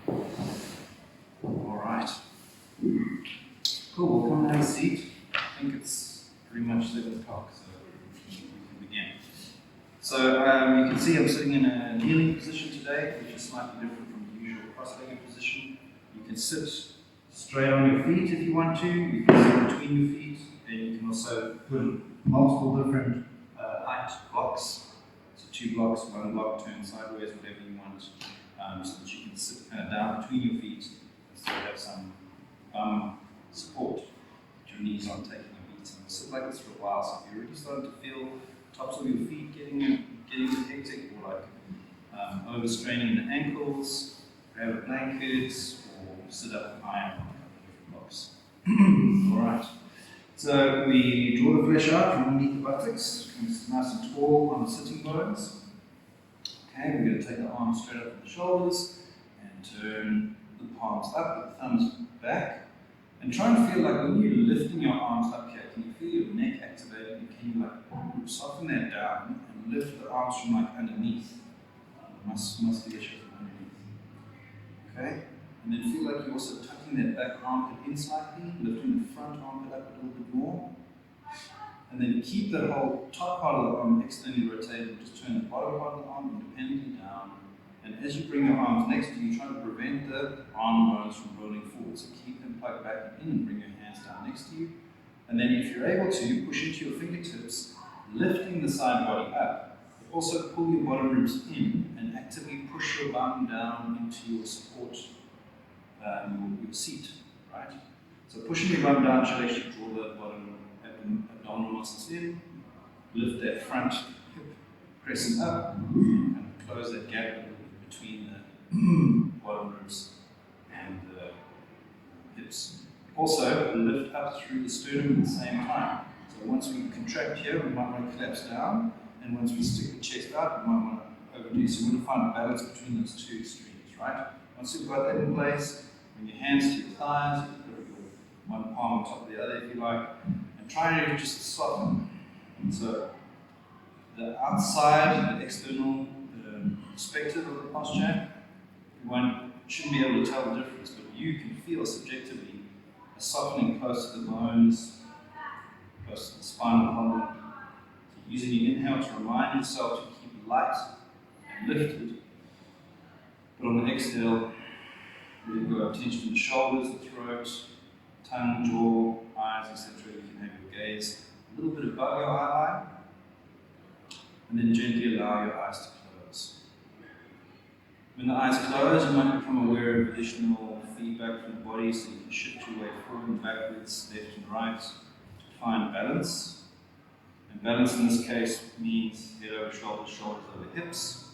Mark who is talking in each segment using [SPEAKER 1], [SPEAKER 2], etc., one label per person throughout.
[SPEAKER 1] All right. Cool, we'll come and have a seat. I think it's pretty much 7 o'clock, so we can begin. So you can see I'm sitting in a kneeling position today, which is slightly different from the usual cross-legged position. You can sit straight on your feet if you want to. You can sit between your feet, and you can also put multiple different height blocks. So 2 blocks, 1 block, turn sideways, whatever you want, so that you can sit kind of down between your feet and still have some support. Your knees aren't taking a beat. And sit like this for a while. So if you're really starting to feel tops of your feet getting a bit hectic, or like overstraining the ankles, grab a blanket, or sit up high on a couple of different blocks. Alright. So we draw the flesh out from underneath the buttocks, nice and tall on the sitting bones. Okay, we're going to take the arms straight up to the shoulders and turn the palms up with the thumbs back. And try and feel like when you're lifting your arms up here, can you feel your neck activating? Can you like soften that down and lift the arms from like underneath? Musculature from underneath. Okay? And then feel like you're also tucking that back armpit in slightly, lifting the front armpit up a little bit more. And then keep the whole top part of the arm externally rotated, just turn the bottom part of the arm independently down. And as you bring your arms next to you, try to prevent the arm bones from rolling forward. So keep them plugged back in and bring your hands down next to you. And then if you're able to, push into your fingertips, lifting the side body up. But also pull your bottom ribs in and actively push your bum down into your support, your seat, right? So pushing your bum down should actually draw the bottom abdominal muscles in, lift that front hip, pressing up, and close that gap a little bit between the bottom ribs and the hips. Also, lift up through the sternum at the same time. So once we contract here, we might want to collapse down, and once we stick the chest out, we might want to overdo. So we want to find a balance between those two extremes, right? Once you've got that in place, bring your hands to your thighs, put your one palm on top of the other if you like, and try to just soften. So the outside, the external perspective of the posture, one shouldn't be able to tell the difference, but you can feel subjectively a softening close to the bones, close to the spinal column. So using your inhale to remind yourself to keep it light and lifted, but on the exhale, really go attention to the shoulders, the throat, tongue, jaw, eyes, etc. You can have your gaze a little bit above your eye line, and then gently allow your eyes to close. When the eyes close, you might become aware of additional feedback from the body, so you can shift your way forward and backwards, left and right, to find balance. And balance in this case means head over shoulders, shoulders over hips,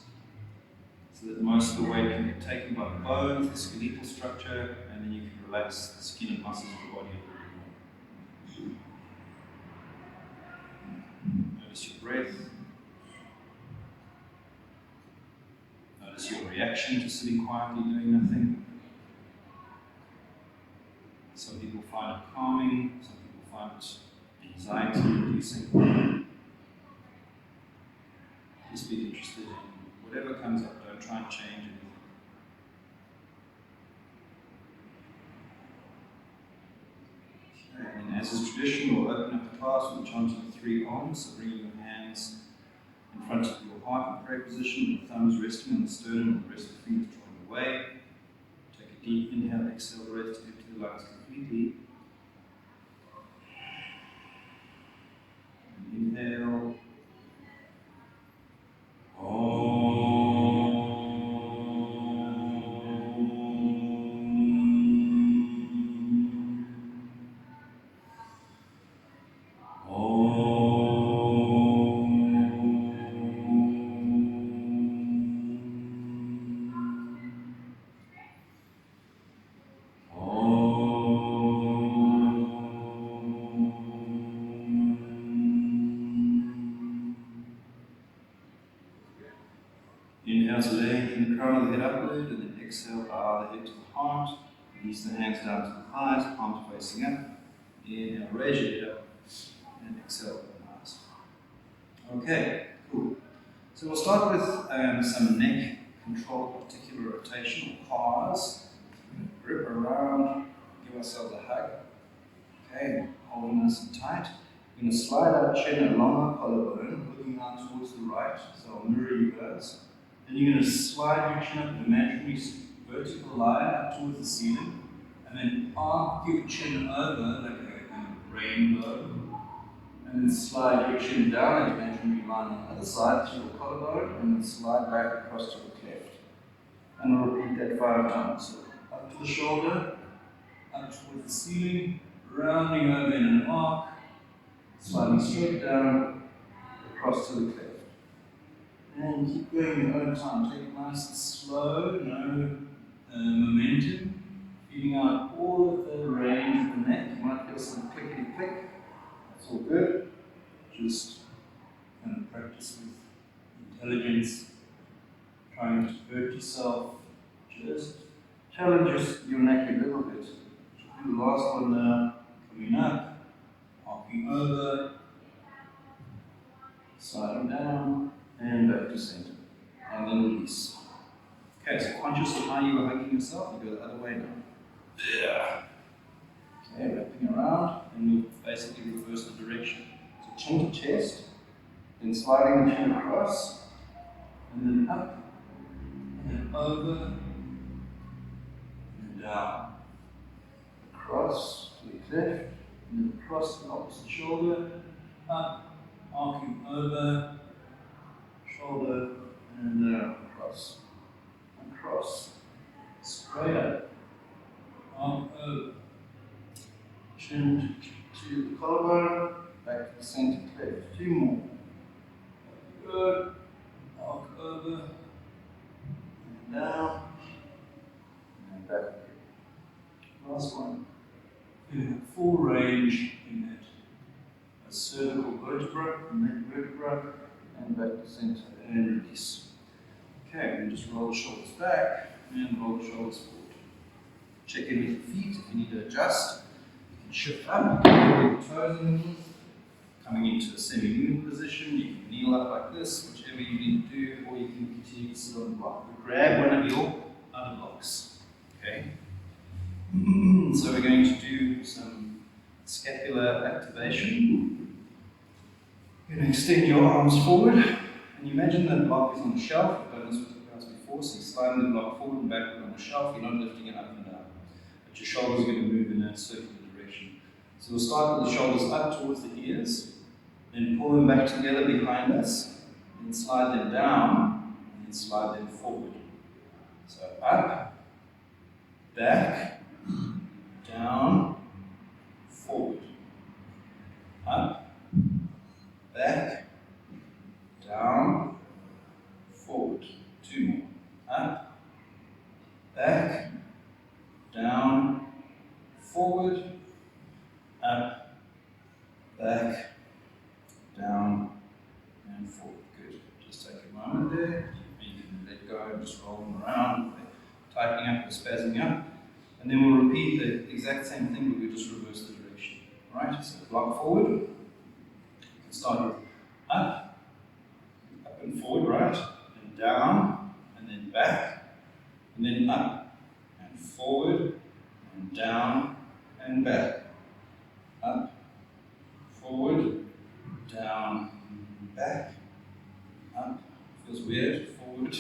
[SPEAKER 1] so that most of the weight can be taken by the bones, the skeletal structure, and then you can relax the skin and muscles of the body a little bit more. Notice your breath. Notice your reaction to sitting quietly doing nothing. Some people find it calming, some people find it anxiety reducing. Just be interested in whatever comes up, don't try and change anything. Okay, and as is tradition, we'll open up the class with chanting the 3 Oms, so bringing your hands in front of your heart in prayer position, with the thumbs resting on the sternum and the rest of the fingers drawing away. Take a deep inhale, exhale, breath to empty the lungs completely. And inhale. Inhale to lengthen the crown of the head upward, and then exhale, bow the head to the heart. Release the hands down to the thighs, palms facing up. Inhale, raise your head up, and exhale, open eyes. Okay, cool. So we'll start with some neck control particular rotation or pause. Grip around, give ourselves a hug. Okay, hold nice and tight. We're going to slide our chin along our collarbone, looking out towards the right, so I'll mirror you guys. Then you're going to slide your chin up an imaginary vertical line up towards the ceiling, and then arc your chin over like a rainbow, and then slide your chin down an imaginary line on the other side to your collarbone, and then slide back across to the cleft. And we'll repeat that 5 times. So up to the shoulder, up towards the ceiling, rounding over in an arc, sliding straight down, across to the cleft. And keep going in your own time. Take it nice and slow, no momentum. Feeling out all of the range of the neck. You might feel some clickety click. That's all good. Just kind of practice with intelligence. Trying to hurt yourself. Just challenge your neck a little bit. Do the last one now. Coming up, arcing over, sliding down, and back to center. And then release. Okay, so conscious of how you are hugging yourself, you go the other way now. Yeah. Okay, wrapping around, and we'll basically reverse the direction. So chin to chest, then sliding the chin across, and then up, and then over, and down. Across to the cleft, and then across the opposite shoulder, up, arcing over, shoulder, and down, across, straight up, arc over, chin to the collarbone, back to the center cleft. 2 more. Good. Arc over, and down, and back. Last one. You have full range in that cervical vertebra, neck vertebra, and back to center and release. Okay, and just roll the shoulders back and roll the shoulders forward. Check in with your feet if you need to adjust. You can shift up, pull your toes underneath, coming into a semi-kneeling position. You can kneel up like this, whichever you need to do, or you can continue to sit on the block. But grab one of your other blocks. Okay. So we're going to do some scapular activation. You're going to extend your arms forward, and you imagine that block is on the shelf. I've done this with you guys before, so you're sliding the block forward and backward on the shelf. You're not lifting it up and down, but your shoulders are going to move in a circular direction. So we'll start with the shoulders up towards the ears, then pull them back together behind us, then slide them down, and then slide them forward. So up, back, down, forward, up, back, down, forward. 2 more. Up, back, down, forward, up, back, down, and forward. Good. Just take a moment there. You can let go and just roll them around, tightening up or spazzing up. And then we'll repeat the exact same thing, but we'll just reverse the direction. Alright, so block forward. You can start with up and forward, right? And down, and then back, and then up, and forward, and down, and back. Up, forward, down, back, up. Feels weird. Forward,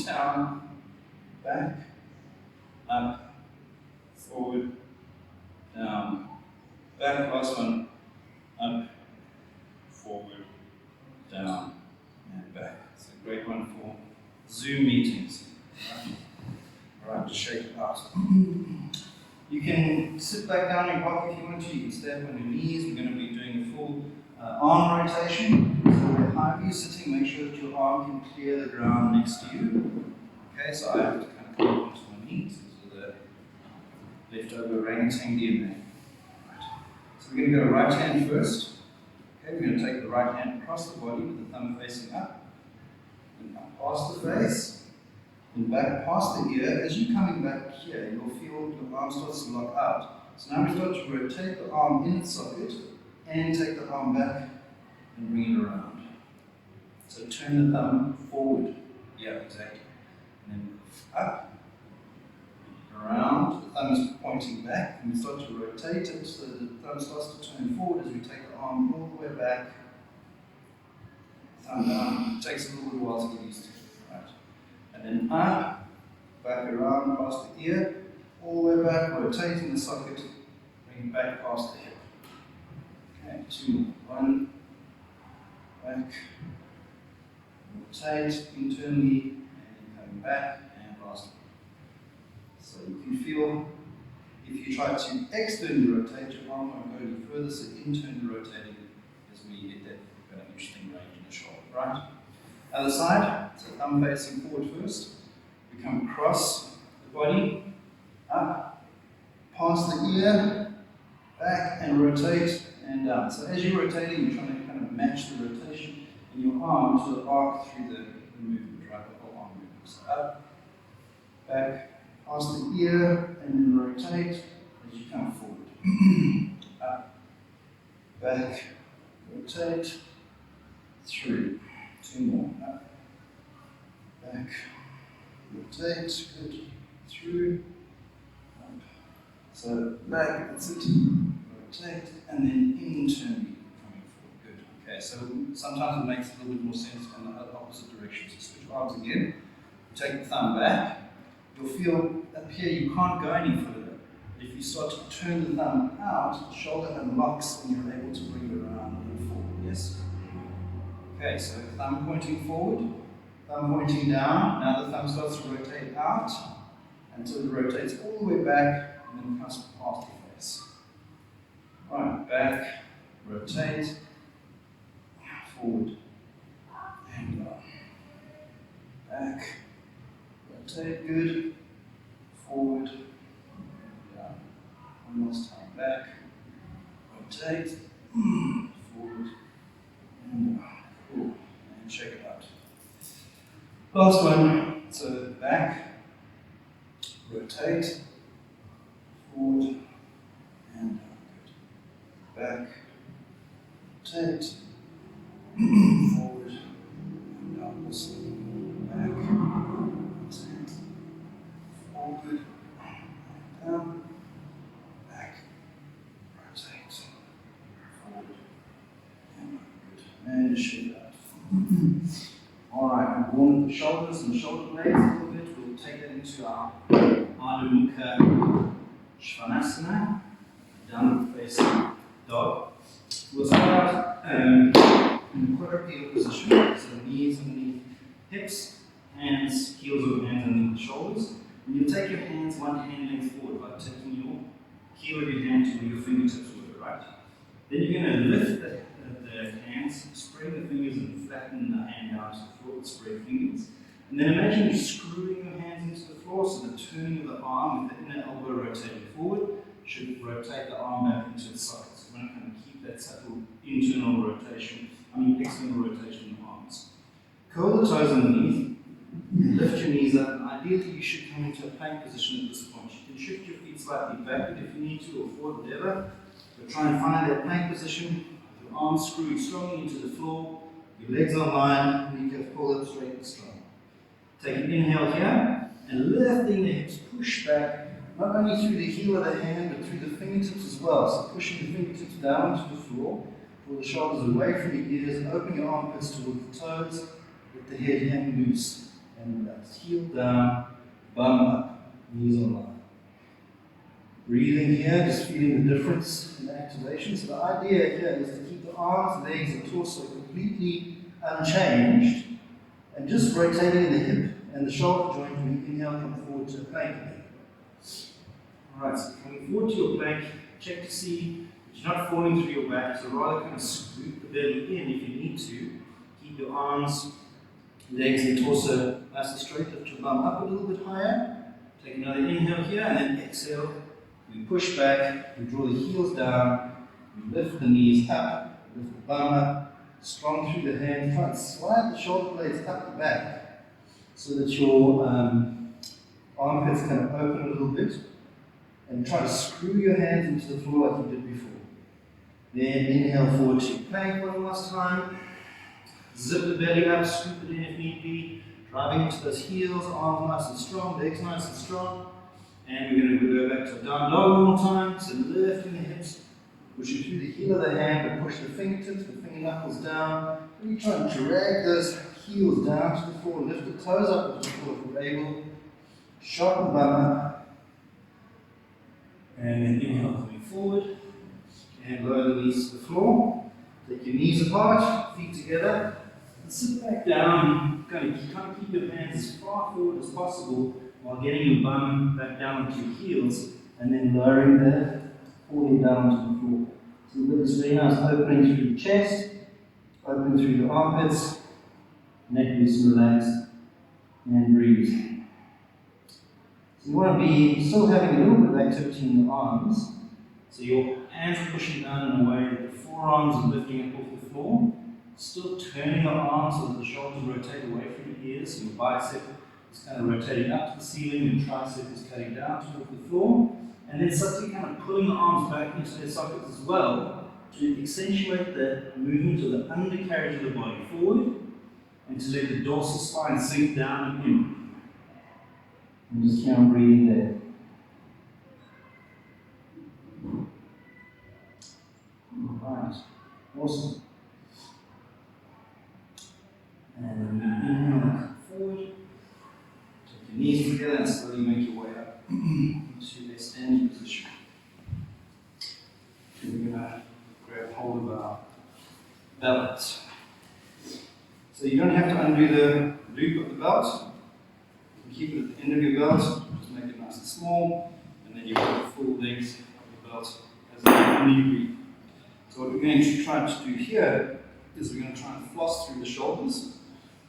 [SPEAKER 1] down, back, up, forward, down, back. Last one. Up, forward, down, and back. It's a great one for Zoom meetings. All right, just shake it out. You can sit back down in your block if you want to. You can stay up on your knees. We're going to be doing a full arm rotation. So how are you sitting? Make sure that your arm can clear the ground next to you. Okay, so I have to kind of come onto my knees. The leftover orangutan DNA. Right. So we're going to go right hand first. Okay, we're going to take the right hand across the body with the thumb facing up, and up past the face, and back past the ear. As you're coming back here, you'll feel your arm starts to lock out. So now we start to rotate the arm in its socket and take the arm back and bring it around. So turn the thumb forward. Yeah, exactly. up, around, the thumb is pointing back, and we start to rotate it so that the thumb starts to turn forward as we take the arm all the way back, thumb down. It takes a little bit while to get used to it, right? And then up, back around past the ear, all the way back, rotating the socket, bring it back past the hip. Okay, 2 more. 1, back, rotate internally, and coming back, and past. So you can feel, if you try to externally rotate, your arm won't go any further, so internally rotating is where you get that kind of interesting range in the shoulder, right? Other side, so thumb facing forward first. We come across the body, up, past the ear, back, and rotate, and down. So as you're rotating, you're trying to kind of match the rotation in your arm to the arc through the movement, right? The whole arm movement. So up, back, past the ear, and then rotate as you come forward. Up, back, rotate, through. 2 more. Up, back, rotate, good, through, up. So back, that's it. Rotate, and then internally coming forward. Good. Okay, so sometimes it makes a little bit more sense in the opposite direction. So switch arms again. Take the thumb back. You'll feel up here you can't go any further. But if you start to turn the thumb out, the shoulder unlocks and you're able to bring it around and forward. Yes? Okay, so thumb pointing forward, thumb pointing down. Now the thumb starts to rotate out until it rotates all the way back and then comes past the face. Right, back, rotate, forward, and down. Back, rotate, good, forward, down. One last time, back, rotate, forward, and down. Cool, and check it out. Last one, so back, rotate, forward, and down. Good. Back, rotate, forward, and down. Also, back, rotate, forward, and down. Back, rotate, forward, and down. Good. And just shake that. Alright, we've worn the shoulders and the shoulder blades a little bit. We'll take that into our Adho Mukha Svanasana, downward facing dog. We'll start out in the quadrupedal position, so knees underneath hips, hands, heels of hands underneath the shoulders. And you'll take your hands one hand length forward by taking your heel of your hand to where your fingertips were, right? Then you're going to lift the hands, spread the fingers and flatten the hand down to the floor with spread fingers. And then imagine you screwing your hands into the floor, so the turning of the arm with the inner elbow rotating forward should rotate the arm back into its socket. So we're going to kind of keep that subtle internal rotation, external rotation in the arms. Curl the toes underneath, lift your knees up, and ideally you should come into a plank position at this point. You can shift your feet slightly backward if you need to, or forward, whatever. But try and find that plank position. Arms screwed strongly into the floor, your legs are lined, and you can pull it straight and strong. Take an inhale here, and lifting the hips, push back, not only through the heel of the hand, but through the fingertips as well. So pushing the fingertips down to the floor, pull the shoulders away from the ears, open your armpits towards the toes, let the head hang loose, and relax. Heel down, bum up, knees on line. Breathing here, just feeling the difference in activation. So the idea here is to keep the arms, legs, and torso completely unchanged, and just rotating the hip and the shoulder joint when you inhale, come forward to a plank again. Alright, so coming forward to your plank, check to see that you're not falling through your back, so rather kind of scoop the belly in if you need to. Keep your arms, legs, and torso nice and straight. Lift your bum up a little bit higher. Take another inhale here, and then exhale. We push back, we draw the heels down, we lift the knees up, lift the bum up, strong through the hands, try and slide the shoulder blades up the back so that your armpits kind of open a little bit, and try to screw your hands into the floor like you did before. Then inhale forward to plank one last time, zip the belly up, scoop it in if need be, Driving into those heels, arms nice and strong, legs nice and strong. And we're going to go back to down dog one more time. So lifting the hips, pushing through the heel of the hand, but push the fingertips, the finger knuckles down. Really try and drag those heels down to the floor, lift the toes up to the floor if we're able. Sharpen the bum up. And then inhale, coming forward. And lower the knees to the floor. Take your knees apart, feet together. And sit back down. Kind of keep your hands as far forward as possible while getting your bum back down onto your heels. And then lowering the forehead down to the floor. So you've got this very nice opening through the chest, opening through the armpits, neck loose and relaxed, and breathe. So you want to be still having a little bit of activity in the arms. So your hands are pushing down in a way that the forearms are lifting up off the floor. Still turning your arms so that the shoulders rotate away from the ears. So your bicep is kind of rotating up to the ceiling, your tricep is cutting down toward the floor. And then subtly kind of pulling the arms back into their sockets as well to accentuate the movement of the undercarriage of the body forward and to let the dorsal spine sink down and in. And just keep on breathing there. Alright, awesome. And then inhale forward. Take your knees together and slowly make your way up into a standing position. And we're going to grab hold of our belt. So you don't have to undo the loop of the belt. You can keep it at the end of your belt, just make it nice and small, and then you've got the full length of the belt as a knee. So what we're going to try to do here is we're going to try and floss through the shoulders.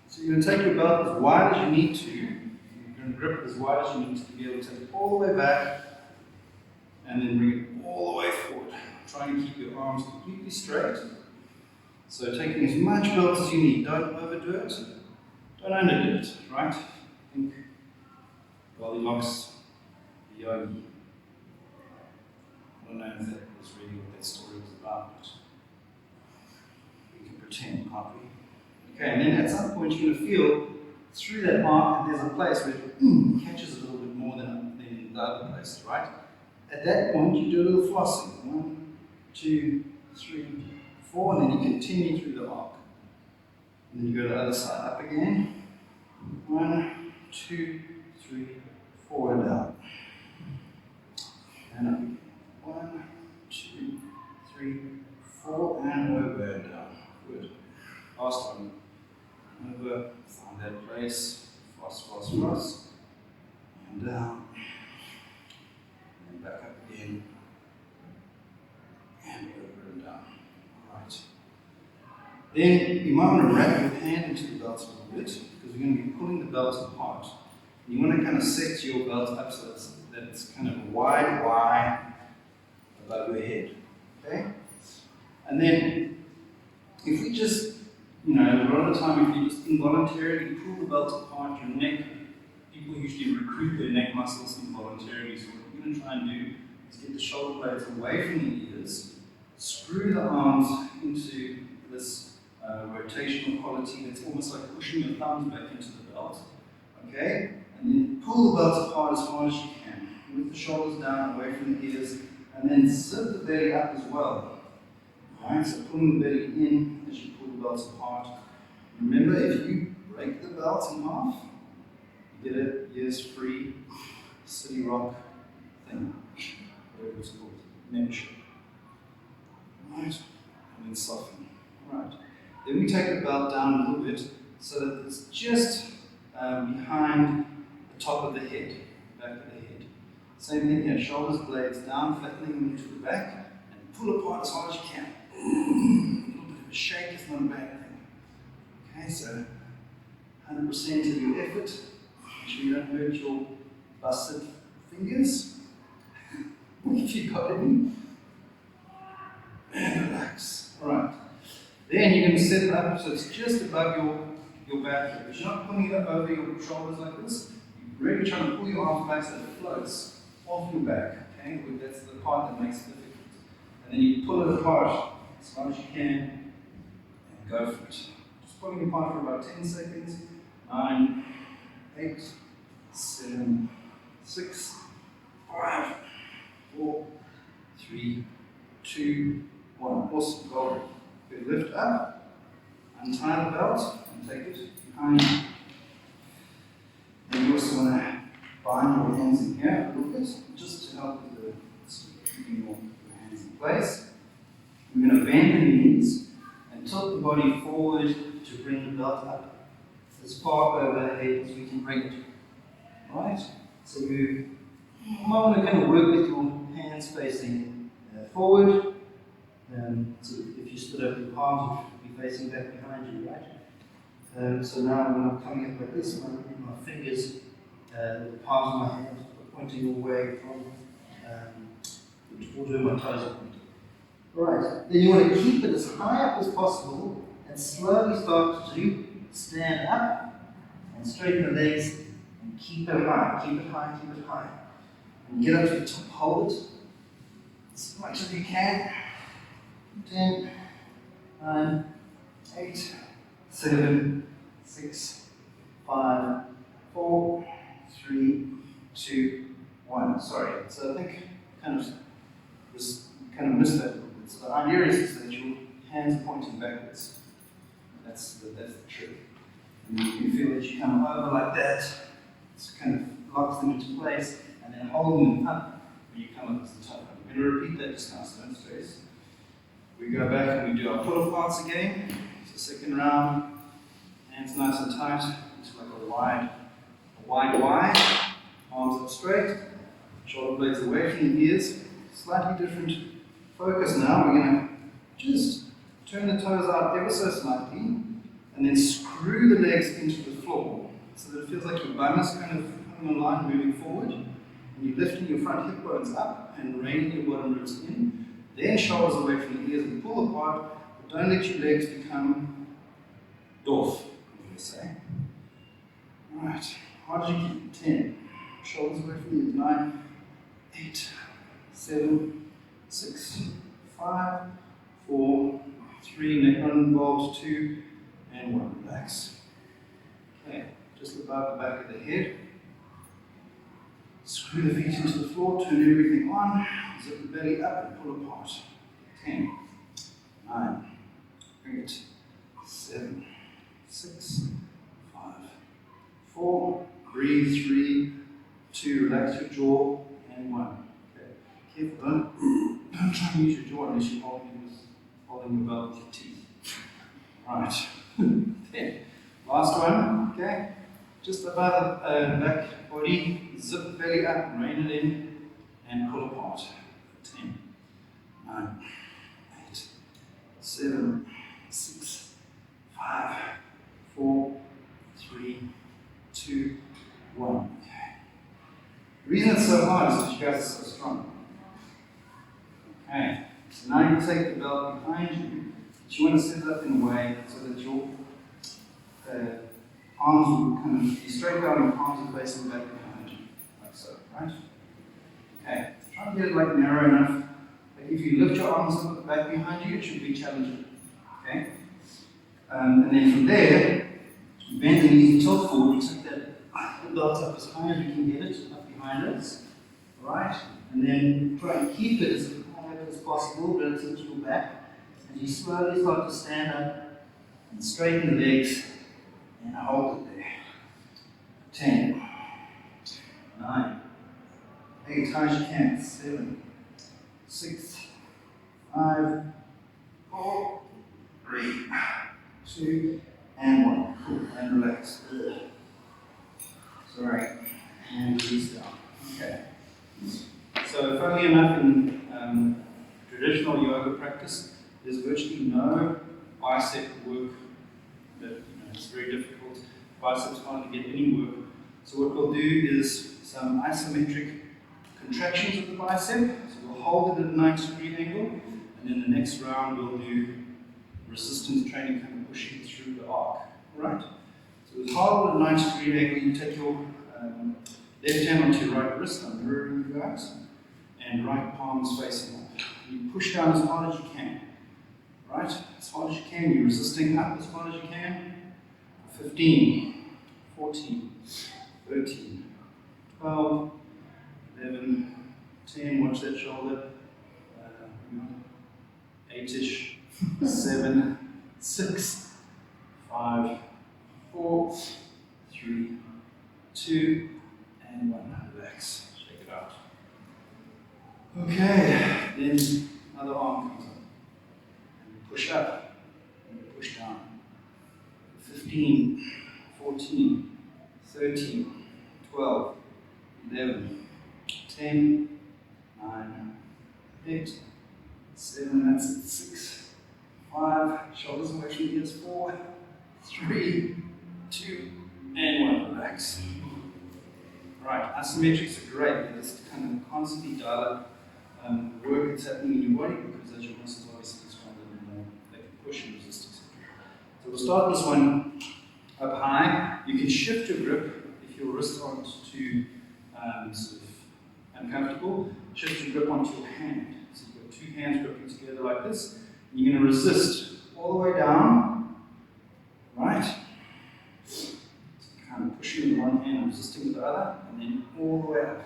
[SPEAKER 1] So you're going to take your belt as wide as you need to. You're going to grip it as wide as you need to be able to take it all the way back and then bring it all the way forward. Trying to keep your arms completely straight. So taking as much belt as you need. Don't overdo it. Don't underdo it, right? Think Goldilocks, the yogi. I don't know if that was really what that story was about, but we can pretend, can't we? Okay, and then at some point you're going to feel through that arc that there's a place where it catches a little bit more than the other places, right? At that point you do a little flossing. 1, 2, 3, 4, and then you continue through the arc. And then you go to the other side, up again. 1, 2, 3, 4, and down. And up again. 1, 2, 3, 4, and over and down. Good. Last one. Over, find that place. Floss, floss, floss. And down. And back up again. And over and down. Alright. Then you might want to wrap your hand into the belt a little bit because we're going to be pulling the belt apart. You want to kind of set your belt up so that it's kind of wide Y above your head. Okay? And then if we just, a lot of the time if you just involuntarily pull the belt apart, your neck, people usually recruit their neck muscles involuntarily. So what we're going to try and do is get the shoulder blades away from the ears, screw the arms into this rotational quality that's almost like pushing your thumbs back into the belt. Okay? And then pull the belt apart as hard as you can, with the shoulders down, away from the ears, and then zip the belly up as well. Alright, so pulling the belly in as you pull the belt apart. Remember, if you break the belt in half, you get a year's free CityRock thing, whatever it's called, membership. Alright, and then soften. Alright, then we take the belt down a little bit so that it's just behind the top of the head, back of the head. Same thing here, shoulders, blades down, flattening them into the back, and pull apart as hard as you can. A little bit of a shake is not a bad thing. Okay, so 100% of your effort. Make sure you don't hurt your busted fingers. If you got any. And relax. Alright. Then you're going to set it up so it's just above your back here. But you're not pulling it up over your shoulders like this. You're really trying to pull your arms back so it floats off your back. Okay? That's the part that makes it difficult. And then you pull it apart as far as you can and go for it. Just pulling it apart for about 10 seconds. 9, 8, 7, 6, 5, 4, 3, 2, 1. Awesome, go. Good, lift up, untie the belt, and take it behind you. And you also want to bind your hands in here a little bit, just to help with the keeping your hands in place. We're going to bend the knees and tilt the body forward to bring the belt up as far overhead as we can bring it. Right? So you might want to kind of work with your hands facing forward. So if you stood up, your palms would be facing back behind you, right? So now when I'm coming up like this, I'm going to my fingers, the palms of my hands are pointing away from towards where my toes are pointing. Right. Then you want to keep it as high up as possible and slowly start to stand up and straighten the legs and keep it high, keep it high, keep it high. And get up to the top, hold it as much as you can. 10, 9, 8, 7, 6, 5, 4, 3, 2, 1. Sorry, so I think kind of missed that a little bit. So the idea is that your hands are pointing backwards. That's the trick. And you can feel that you come over like that. It kind of locks them into place, and then holding them up when you come up to the top. I'm going to repeat that just now, so don't stress. We go back and we do our pull aparts again. So second round, hands nice and tight, it's like a wide Y. Arms up straight, shoulder blades away from the ears. Slightly different focus now. We're going to just turn the toes out ever so slightly and then screw the legs into the floor so that it feels like your bum is kind of coming online, moving forward. And you're lifting your front hip bones up and reining your bottom ribs in. Then shoulders away from the ears and pull apart, but don't let your legs become doof, I'm going to say. Right, how did you keep it? 10. Shoulders away from the ears. 9, 8, 7, 6, 5, 4, 3, neck involved, 2, and 1. Relax. Okay, just above the back of the head. Screw the feet into the floor, turn everything on, zip the belly up and pull apart. 10, 9, 8, 7, 6, 5, 4, breathe, 3, 2, relax your jaw, and 1. Okay, careful, don't try and use your jaw unless you're holding your belt with your teeth. Right, 10. Last one, okay? Just above the back body, zip the belly up, rein it in, and pull apart. 10, 9, 8, 7, 6, 5, 4, 3, 2, 1. Okay. The reason it's so hard is because you guys are so strong. Okay, so now you take the belt behind you, but you want to set it up in a way so that your arms will kind of be straight down and palms are facing back behind you, like so, right? Okay, try and get it like narrow enough. Like if you lift your arms up back behind you, it should be challenging. Okay? And then from there, you bend the knees and tilt forward, you take the belt up as high as you can get it, up behind us. Alright? And then try and keep it as high up as possible, relative to your back. As you slowly start to stand up and straighten the legs and hold it there. 10, 9, 8, high as you can. 7, 6, 5, 4, 3, 2, and 1. Cool. And relax. Sorry. And release down. Okay. So, funnily enough, in traditional yoga practice, there's virtually no bicep work. That, it's very difficult. Biceps hardly get any work. So what we'll do is some isometric contractions of the bicep. So we'll hold it at a 90-degree angle, and then the next round we'll do resistance training, kind of pushing through the arc. Right? So we'll hold at a 90-degree angle. You take your left hand onto your right wrist. I'm mirroring you guys, and right palms facing up. You push down as hard as you can. Right? As hard as you can. You're resisting up as hard as you can. 15, 14, 13, 12, 11, 10, watch that shoulder, 8-ish, 7, 6, 5, 4, 3, 2, and 1. Relax, shake it out. Okay, then other arm comes up. And push up, and push down. 15, 14, 13, 12, 11, 10, 9, 8, 7, that's it, 6, 5, shoulders away from the ears, 4, 3, 2, and 1, relax. Right, isometrics are great, they just kind of constantly dial up the work that's happening in your body, because as your muscles obviously get stronger, they can push and resist, etc. So we'll start this one up high. You can shift your grip if your wrists aren't too sort of uncomfortable. Shift your grip onto your hand. So you've got 2 hands gripping together like this. And you're going to resist all the way down, right? So kind of pushing with one hand and resisting with the other, and then all the way up.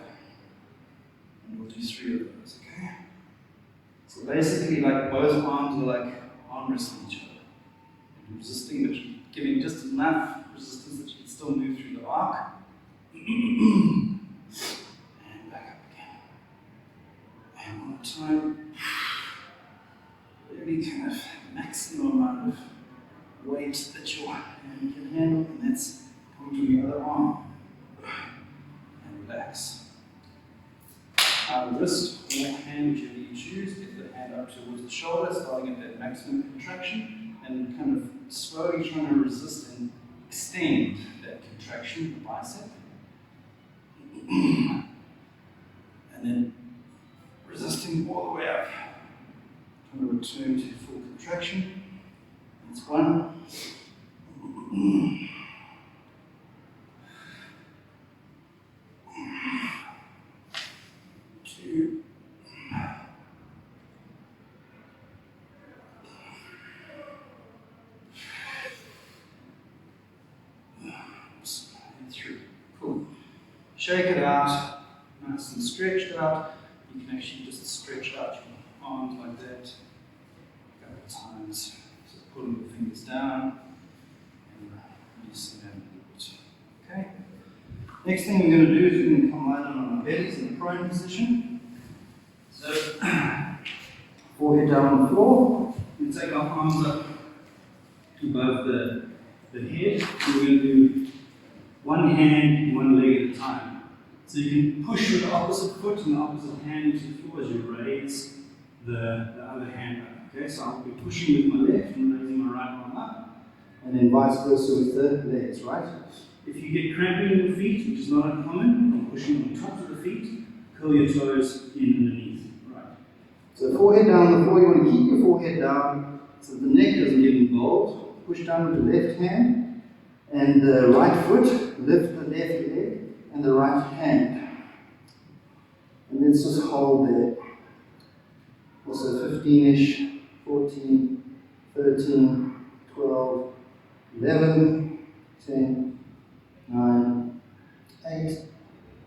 [SPEAKER 1] And we'll do 3 of those, okay? So basically, like both arms are like arm wrestling each other. And resisting, but giving just enough resistance that you can still move through the arc. And back up again. And one more time. Really kind of maximum amount of weight that your hand can handle, and that's coming from the other arm. And relax. Out of wrist, or hand, whichever you choose, get the hand up towards the shoulder, starting at that maximum contraction, and kind of slowly trying to resist and extend that contraction, the bicep. And then resisting all the way up. Trying to return to full contraction. That's 1. 2. 3. Cool. Shake it out, nice and stretched out. You can actually just stretch out your arms like that a couple of times. So pulling the fingers down and releasing them a little bit. Okay. Next thing we're going to do is we're going to come lie down on our bellies in the prone position. So, forehead down on the floor. We take our arms up above the head. We're going to do one hand, one leg at a time. So you can push with the opposite foot and the opposite hand into the floor as you raise the other hand up. Okay, so I'll be pushing with my left and raising my right arm up, and then vice versa with the legs, right? If you get cramping in your feet, which is not uncommon, from pushing on the tops of the feet, curl your toes in underneath. Right. So forehead down on the floor, you want to keep your forehead down so the neck doesn't get involved. Push down with the left hand, and the right foot, lift the left leg, and the right hand. And let's just hold there. Also 15-ish, 14, 13, 12, 11, 10, 9, 8,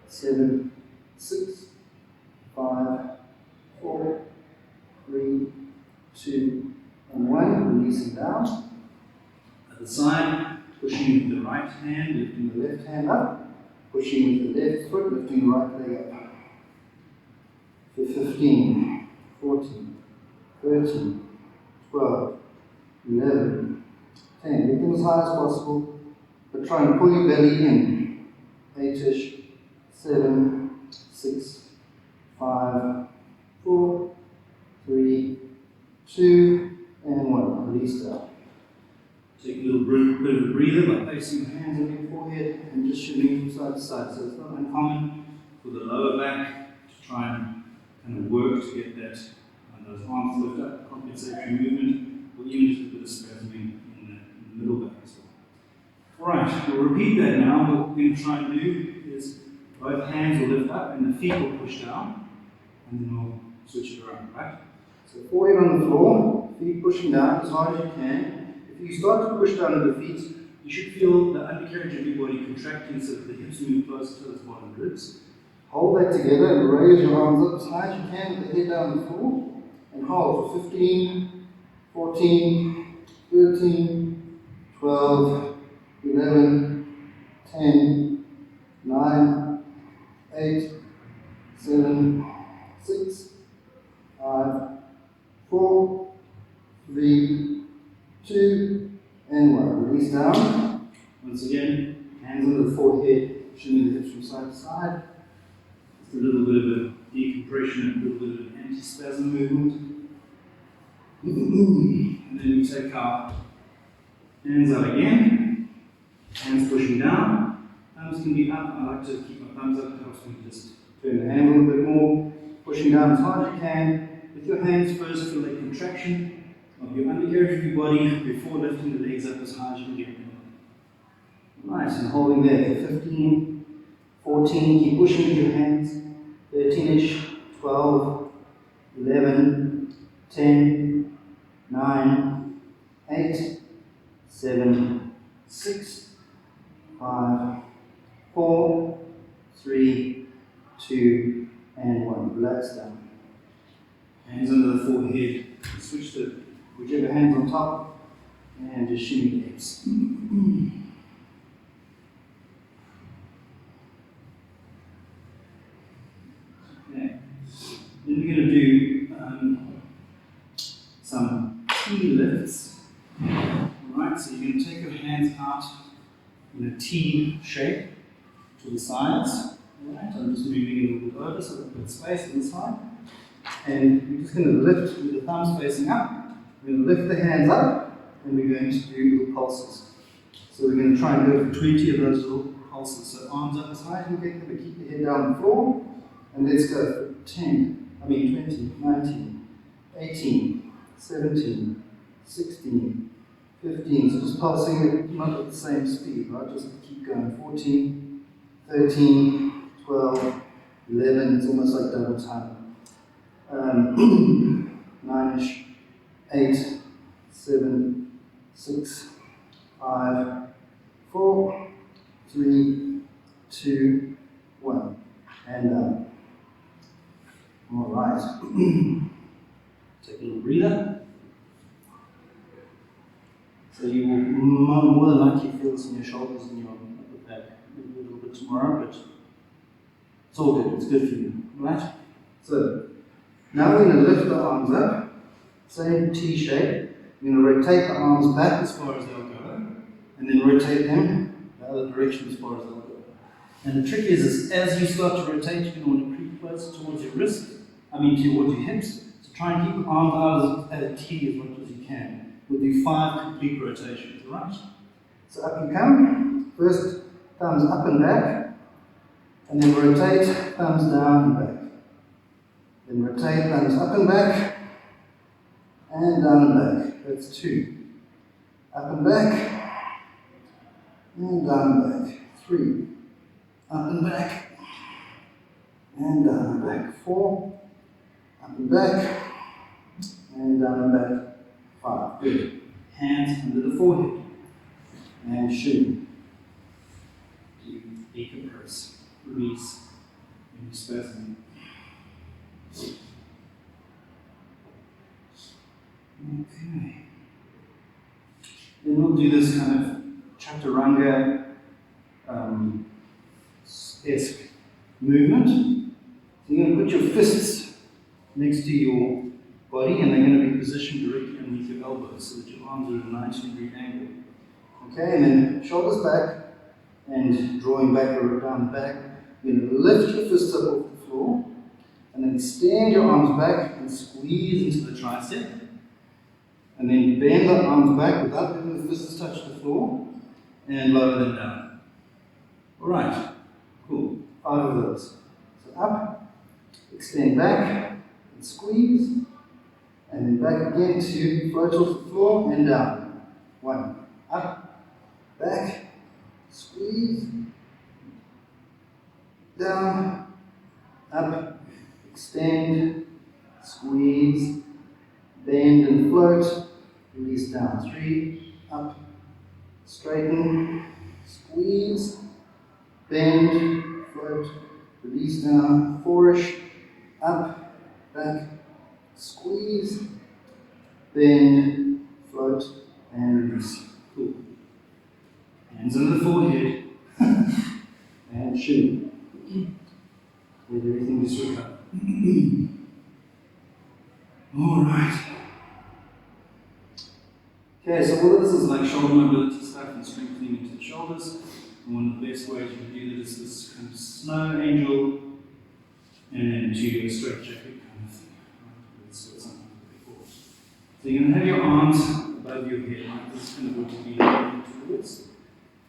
[SPEAKER 1] 7, 6, 5, 4, 3, 2, and 1. Releasing down. At the side, pushing with the right hand, lifting the left hand up. Pushing with the left foot, lifting the right leg up. For 15, 14, 13, 12, 11, 10. Get them as high as possible, but try and pull your belly in. 8-ish, 7, 6, 5, 4, 3, 2, and 1. Release down. Take a little bit of a breather by placing your hands on your forehead and just shifting from side to side. So it's not uncommon for the lower back to try and kind of work to get that those arms lift up, compensatory movement, or even just a bit of spasming in the middle back as well. Alright, we'll repeat that now. What we're going to try and do is both hands will lift up and the feet will push down, and then we'll switch it around, right? So forehead on the floor, feet pushing down as hard as you can. If you start to push down with the feet, you should feel the undercarriage of your body contracting so that the hips move closer to those bottom ribs. Hold that together and raise your arms up as high as you can with the head down the floor. And hold for 15, 14, 13, 12, 11, 10, 9, 8, 7, 6, 5, 4, 3, 2, and 1. Release down. Once again, hands under the forehead, shimmy the hips from side to side. Just a little bit of a decompression and a little bit of an anti-spasm movement. And then we take our hands out again, hands pushing down, thumbs can be up. I like to keep my thumbs up, it helps me just turn the hand a little bit more, pushing down as hard as you can. With your hands first, feel a contraction of your undercarriage of your body before lifting the legs up as high as you can get them. Nice, and holding there for 15, 14, keep pushing with your hands, 13-ish, 12, 11, 10, 9, 8, 7, 6, 5, 4, 3, 2, and 1. Relax down. Hands under the forehead. Switch to whichever hand's on top and just shimmy the hips. Okay. Then we're going to do some T lifts. Alright, so you're going to take your hands out in a T shape to the sides. Alright, I'm just moving a little bit over so that I've got space on the side. And we're just going to lift with the thumbs facing up. We're going to lift the hands up and we're going to do little pulses. So we're going to try and go for 20 of those little pulses. So arms up as high as you can get them, but keep your head down the floor. And let's go for 20, 19, 18, 17, 16, 15. So just pulsing it, not at the same speed, right? Just keep going. 14, 13, 12, 11. It's almost like double time. 9-ish, 8, 7, 6, 5, 4, 3, 2, 1. And down. All right. Take a little breather. So you will more than likely feel this in your shoulders and your upper back maybe a little bit tomorrow, but it's all good. It's good for you. All right? So now we're going to lift the arms up, same T shape. We're going to rotate the arms back as far as they'll go, and then rotate them the other direction as far as they'll go. And the trick is as you start to rotate, you're going to want to creep closer towards your wrists, towards your hips. So try and keep the arms out at a T as much as you can. We'll do 5 complete rotations, alright? So up you come. First, thumbs up and back, and then rotate, thumbs down and back. Then rotate, thumbs up and back, and down and back. That's 2. Up and back, and down and back. 3. Up and back, and down and back. 4. Up and back, and down and back. 5. Good. Hands under the forehead, and shimmy. Decompress. Release. Any spasm. Okay. Then we'll do this kind of chaturanga esque movement. So you're going to put your fists next to your body and they're going to be positioned directly underneath your elbows so that your arms are at a 90-degree angle. Okay, and then shoulders back and drawing back or down the back. You're going to lift your fists up off the floor and then extend your arms back and squeeze into the tricep. And then bend the arms back without letting the fists touch the floor and lower them down. Alright, cool. 5 of those. So up, extend back, and squeeze, and then back again to float off the floor and down. 1, up, back, squeeze, down, up, extend, squeeze, bend and float, release down. 3, up,
[SPEAKER 2] straighten, squeeze, bend, float, release down, fourish, up, back, squeeze, bend, float, and release. Cool. Hands on the forehead, and shimmy. Let everything just recover. Alright. Okay, so all of this is like shoulder mobility stuff and strengthening into the shoulders. And one of the best ways you can do that is this kind of snow angel, and then to a straight jacket kind of thing. That's what something before. So you're going to have your arms above your head, right? This is kind of what you're leaning towards.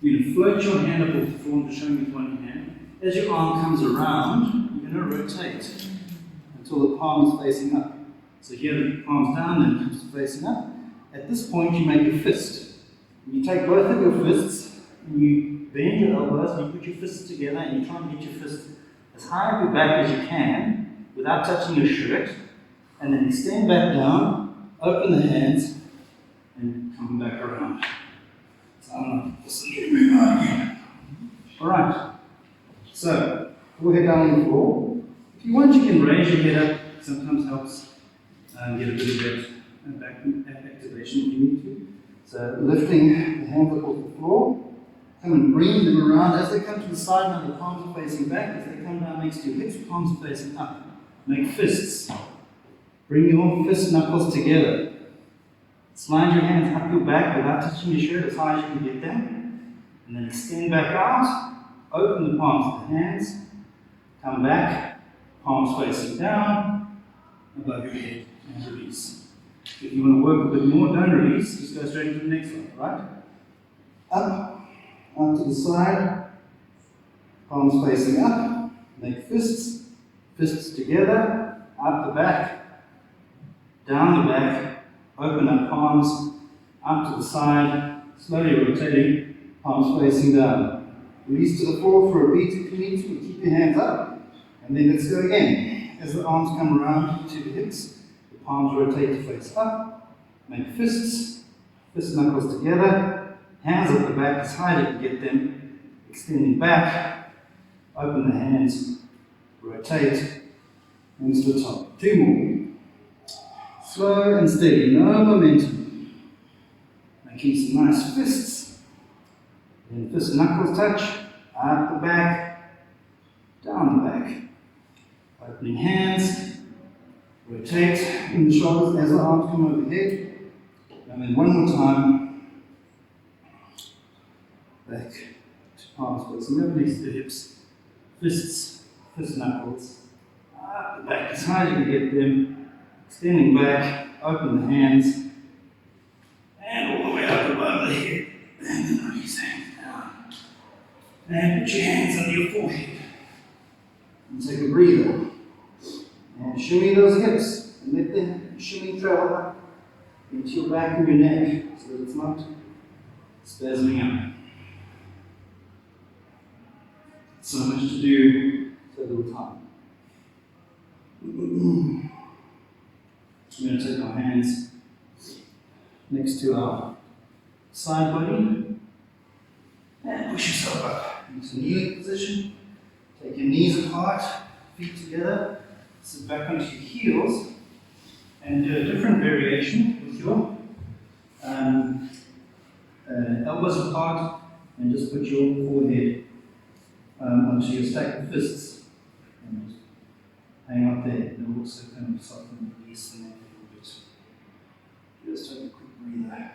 [SPEAKER 2] You're going to float your hand up off the floor and show me with one hand. As your arm comes around, you're going to rotate until the palm is facing up. So here the palm's down, then it comes facing up. At this point, you make a fist. You take both of your fists, and you bend your elbows, and you put your fists together, and you try and get your fist as high up your back as you can, without touching your shirt, and then extend back down, open the hands, and come back around. So I'm not Alright, so, forehead down on the floor. If you want, you can raise your head up, sometimes helps get a bit of that back activation if you need to. So lifting the hands up off the floor, come and bring them around. As they come to the side now, the palms are facing back. As they come down next to your hips, palms are facing up. Make fists. Bring your fist knuckles together. Slide your hands up your back without touching your shirt as high as you can get them. And then extend back out. Open the palms of the hands. Come back. Palms facing down. Above your head. And release. If you want to work a bit more, don't release, just go straight to the next one, right? Up to the side, palms facing up, make fists, fists together, up the back, down the back, open up palms, up to the side, slowly rotating, palms facing down. Release to the floor for a beat if you need to, keep your hands up, and then let's go again. As the arms come around to the hips, palms rotate to face up, make fists, fist knuckles together, hands at the back as high as you can get them, extending back, open the hands, rotate, into the top. 2 more. Slow and steady, no momentum. Making some nice fists, then fist knuckles touch, out the back, down the back, opening hands, rotate in the shoulders as the arms come overhead. And then one more time. Back to palms facing up next to the hips. Fists, fist knuckles. Up the back as high as you can get them. Extending back, open the hands. And all the way up above the head. And then release hands down. And put your hands under your forehead. And take a breather. And shimmy those hips, and let the shimmy travel up into your back and your neck so that it's not spasming up. So much to do, so little time. We're going to take our hands next to our side body and push yourself up into kneeling position. Take your knees apart, feet together. Sit back onto your heels and do a different variation with your elbows apart and just put your forehead onto your stack of fists and just hang out there. It will also kind of soften and release the neck a little bit. Just take a quick breather.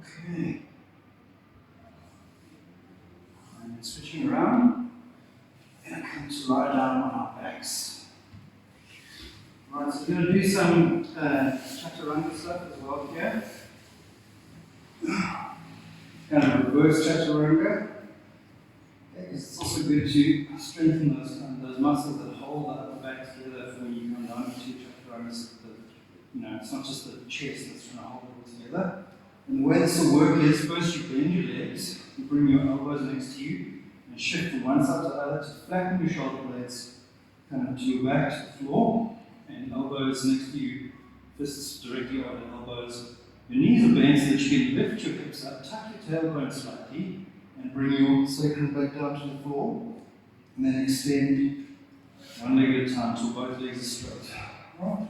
[SPEAKER 2] Okay. And switching around, we're going to come to lie down on our backs. Right, so we're going to do some chaturanga stuff as well here. Kind of reverse chaturanga. Okay, it's also good to strengthen those muscles that hold the upper back together for when you come down into chaturanga. So that, it's not just the chest that's trying to hold it all together. And the way this will work is first you bend your legs, you bring your elbows next to you, and shift from one side to the other to flatten your shoulder blades kind of to your back to the floor, and elbows next to you, fists directly over the elbows. Your knees are bent so that you can lift your hips up, tuck your tailbone slightly, and bring your sacrum back down to the floor, and then extend one leg at a time till both legs are straight. Right.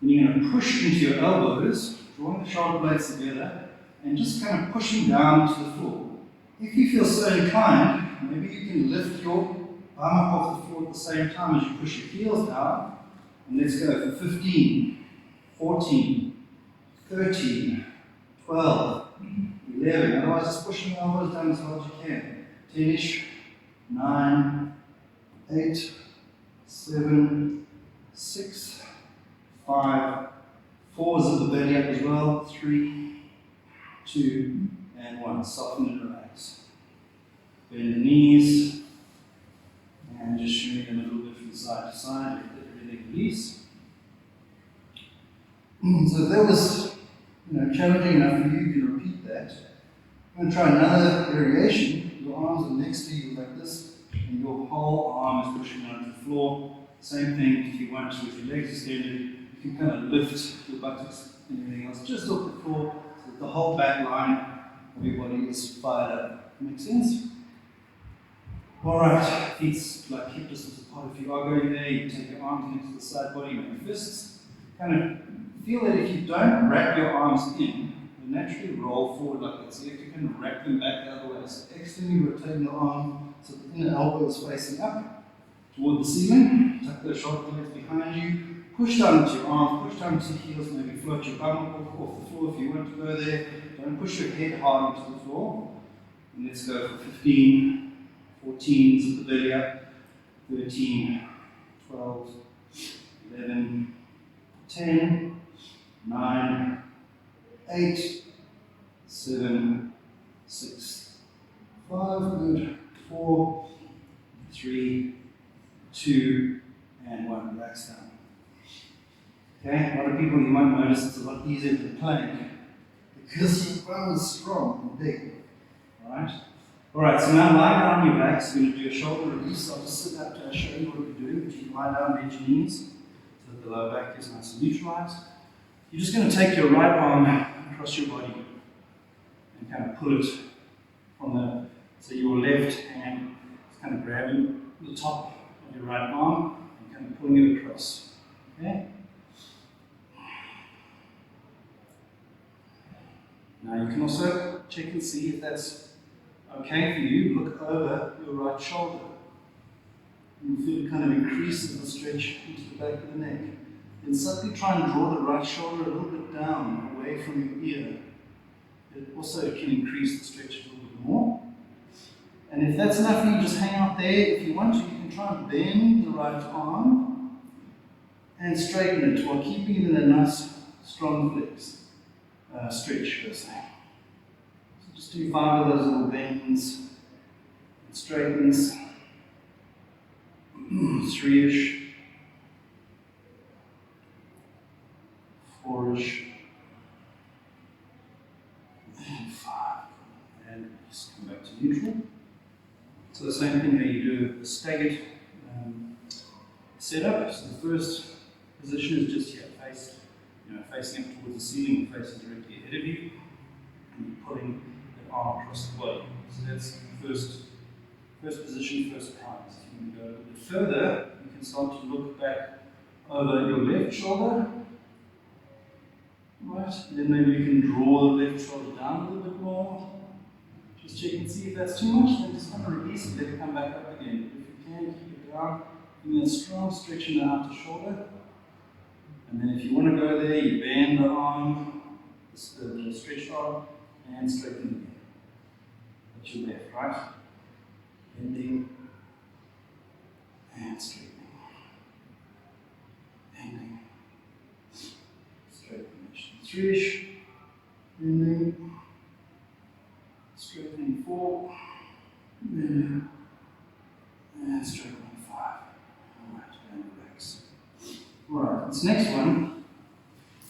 [SPEAKER 2] Then you're going to push into your elbows, drawing the shoulder blades together, and just kind of pushing down to the floor. If you feel so inclined, maybe you can lift your bum up off the floor at the same time as you push your heels down. And let's go for 15, 14, 13, 12, 11. Otherwise, just pushing the elbows down as hard as you can. 10-ish, 9, 8, 7, 6, 5, 4 zip the belly up as well. 3, 2, and 1. Soften and relax. Bend the knees and just shimmy them a little bit from side to side. Let everything release. So if that was challenging enough for you, you can repeat that. I'm going to try another variation. Your arms are next to you like this, and your whole arm is pushing onto the floor. Same thing if you want to, with your legs extended, you can kind of lift your buttocks and everything else just off the floor so that the whole back line of your body is fired up. Make sense? Alright, feet like hip distance apart. If you are going there, you take your arms next to the side body, make fists. Kind of feel that if you don't wrap your arms in, they naturally roll forward like that. So you have to kind of wrap them back the other way. So externally rotate your arm so the inner elbow is facing up toward the ceiling. Tuck those shoulder blades behind you. Push down into your arms, push down into your heels, maybe float your bum off the floor if you want to go there. Don't push your head hard into the floor. And let's go for 15, 14, zip the belly up, 13, 12, 11, 10, 9, 8, 7, 6, 5, good, 4, 3, 2, and 1. Relax down. Okay, a lot of people you might notice it's a lot easier to plank because your bum is strong and big. Alright, so now lie down on your back. So we're going to do a shoulder release. I'll just sit up to show you what we're doing, but you can lie down, bend your knees so that the lower back is nice and neutralized. You're just going to take your right arm across your body and kind of pull it from so your left hand is kind of grabbing the top of your right arm and kind of pulling it across. Okay? Now you can also check and see if that's okay for you. Look over your right shoulder. You feel it kind of increases the stretch into the back of the neck. Then subtly try and draw the right shoulder a little bit down, away from your ear. It also can increase the stretch a little bit more. And if that's enough for you, just hang out there. If you want to, you can try and bend the right arm and straighten it while keeping it in a nice, strong flex. Stretch, per se. So just do 5 of those little bends and straightens. 3-ish. 4-ish. And 5. And just come back to neutral. So the same thing that you do a staggered setup. So the first position is just here, facing up towards the ceiling, facing directly ahead of you, and you're pulling the arm across the body. So that's the first position, first prize. If you want to go a little bit further, you can start to look back over your left shoulder. Right, then maybe you can draw the left shoulder down a little bit more. Just check and see if that's too much, then just kind of release it, let it come back up again. If you can, keep it down. Give me a strong stretch in the outer shoulder. And then if you want to go there, you bend the arm, the stretched arm, and straighten again. That's your left, right? Bending, and straightening. Bending, straightening. 3-ish, bending, straightening 4, bending, and straightening 5. Alright, and relax. Alright, this next one,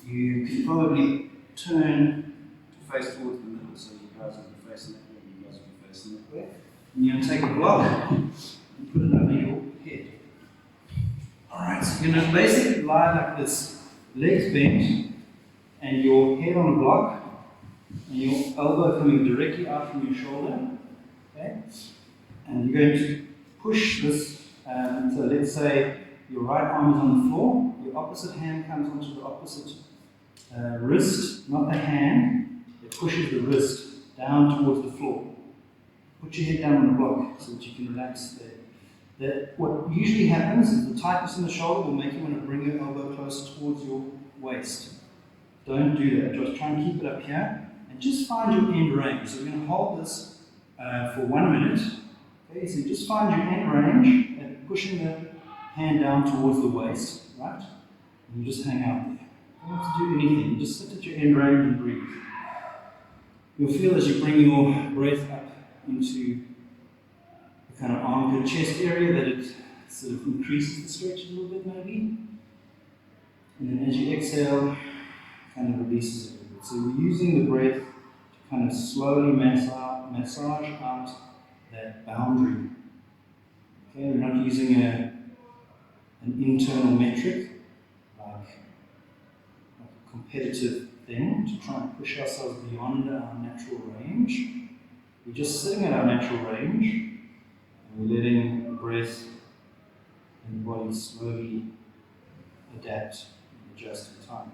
[SPEAKER 2] you can probably turn to face towards the middle, so you guys will be facing that way, you guys will be facing that way. And you're going to take a block and put it under your head. Alright, so you're going to basically lie like this, legs bent, and your head on a block, and your elbow coming directly out from your shoulder. Okay? And you're going to push this, so let's say your right arm is on the floor, your opposite hand comes onto the opposite wrist, not the hand, it pushes the wrist down towards the floor. Put your head down on the block so that you can relax there. What usually happens is the tightness in the shoulder will make you want to bring your elbow closer towards your waist. Don't do that, just try and keep it up here and just find your end range. So we're going to hold this for 1 minute. Okay, so you just find your end range and pushing the hand down towards the waist, right? And you just hang out there. You don't have to do anything, you just sit at your end range and breathe. You'll feel as you bring your breath up into the kind of armpit chest area that it sort of increases the stretch a little bit maybe. And then as you exhale, kind of releases it a little bit. So we're using the breath to kind of slowly massage out that boundary. Okay, we're not using an internal metric like a competitive thing to try and push ourselves beyond our natural range. We're just sitting at our natural range and we're letting the breath and the body slowly adapt and adjust in time.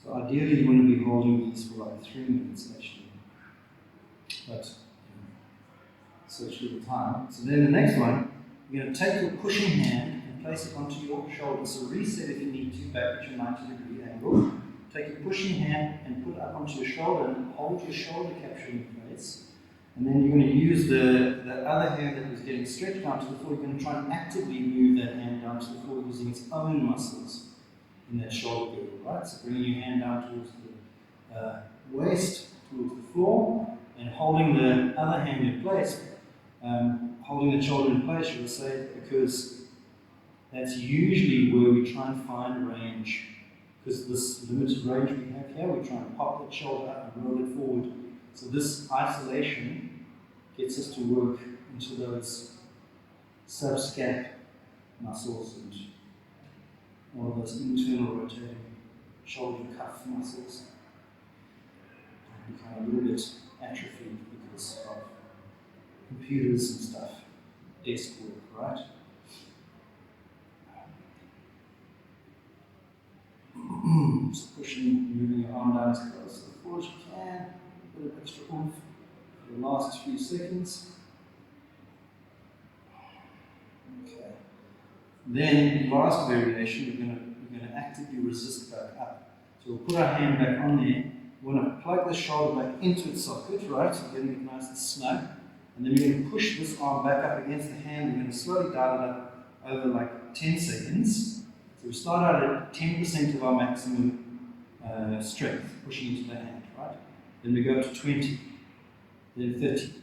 [SPEAKER 2] So ideally you want to be holding these for like 3 minutes actually, but such little time. So then the next one, you're going to take your pushing hand and place it onto your shoulder. So reset if you need to, back at your 90-degree angle. Take your pushing hand and put it up onto your shoulder and hold your shoulder capture in place. And then you're going to use the other hand that was getting stretched down to the floor. You're going to try and actively move that hand down to the floor using its own muscles in that shoulder girdle, right? So bringing your hand down towards the waist, towards the floor, and holding the other hand in place. Holding the shoulder in place, you will say, because that's usually where we try and find range. Because this limited range we have here, we try and pop that shoulder up and roll it forward. So this isolation gets us to work into those subscap muscles and all of those internal rotating shoulder cuff muscles. Become a little bit atrophied because of computers and stuff, desk work, right? So pushing, moving your arm down as close to the floor as you can, a bit of extra oomph for the last few seconds. Okay. Then, last variation, we're going to actively resist back up. So we'll put our hand back on there. We want to plug the shoulder back into its socket, right? So getting it nice and snug. And then we're going to push this arm back up against the hand. We're going to slowly dial it up over like 10 seconds. So we start out at 10% of our maximum strength, pushing into the hand, right? Then we go up to 20, then 30,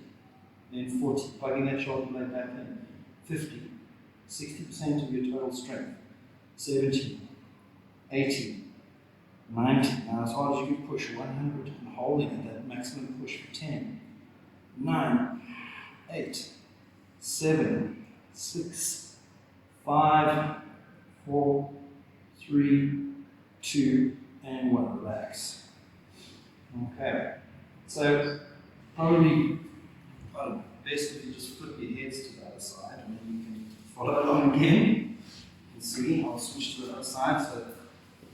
[SPEAKER 2] then 40, plugging that shoulder blade back in, 50, 60% of your total strength, 70, 80, 90. Now as hard as you can push, 100, and holding at that maximum push for 10, 9, 8, 7, 6, 5, 4, 3, 2, and 1. Relax. Okay. So probably best if you just flip your heads to the other side, and then you can follow along again. You can see I'll switch to the other side,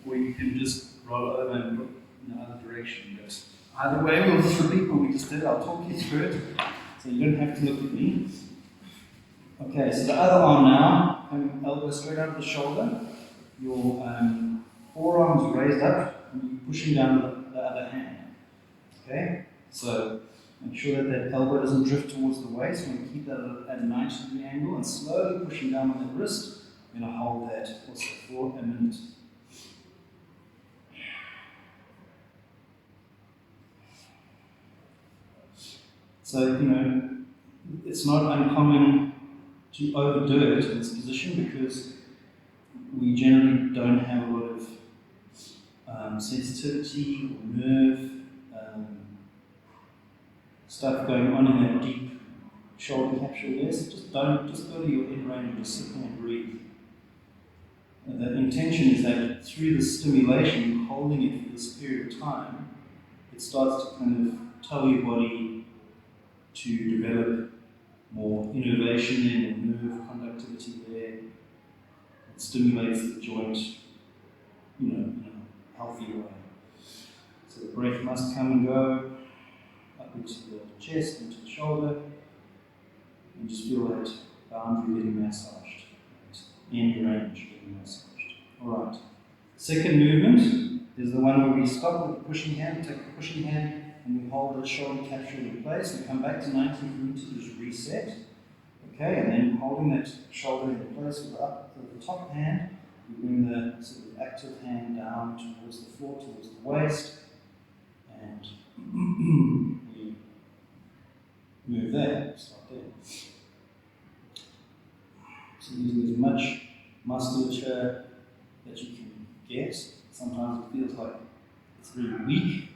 [SPEAKER 2] or you can just roll over and look in the other direction. But either way, we'll just repeat what we just did. I'll talk you through it, so you don't have to look at me. Okay, so the other arm now, coming elbow straight out of the shoulder, your forearms raised up, and you're pushing down the other hand. Okay, so make sure that that elbow doesn't drift towards the waist. We're going to keep that at a 90-degree angle and slowly pushing down on the wrist. We're going to hold that also for a minute. So, it's not uncommon to overdo it in this position because we generally don't have a lot of sensitivity or nerve stuff going on in that deep shoulder capsule there. So just go to your end range and just sit there and breathe. And the intention is that through the stimulation, holding it for this period of time, it starts to kind of tell your body to develop more innervation there, more nerve conductivity there. It stimulates the joint, in a healthy way. So the breath must come and go up into the chest, into the shoulder, and just feel that boundary getting massaged, that end range getting massaged. Alright. Second movement is the one where we stop with the pushing hand, take the pushing hand, and we hold the shoulder capsule in place. We come back to 90 degrees to just reset. Okay, and then holding that shoulder in place with the top hand, we bring the sort of active hand down towards the floor, towards the waist, and we move there, start there. So using as much musculature that you can get. Sometimes it feels like it's really weak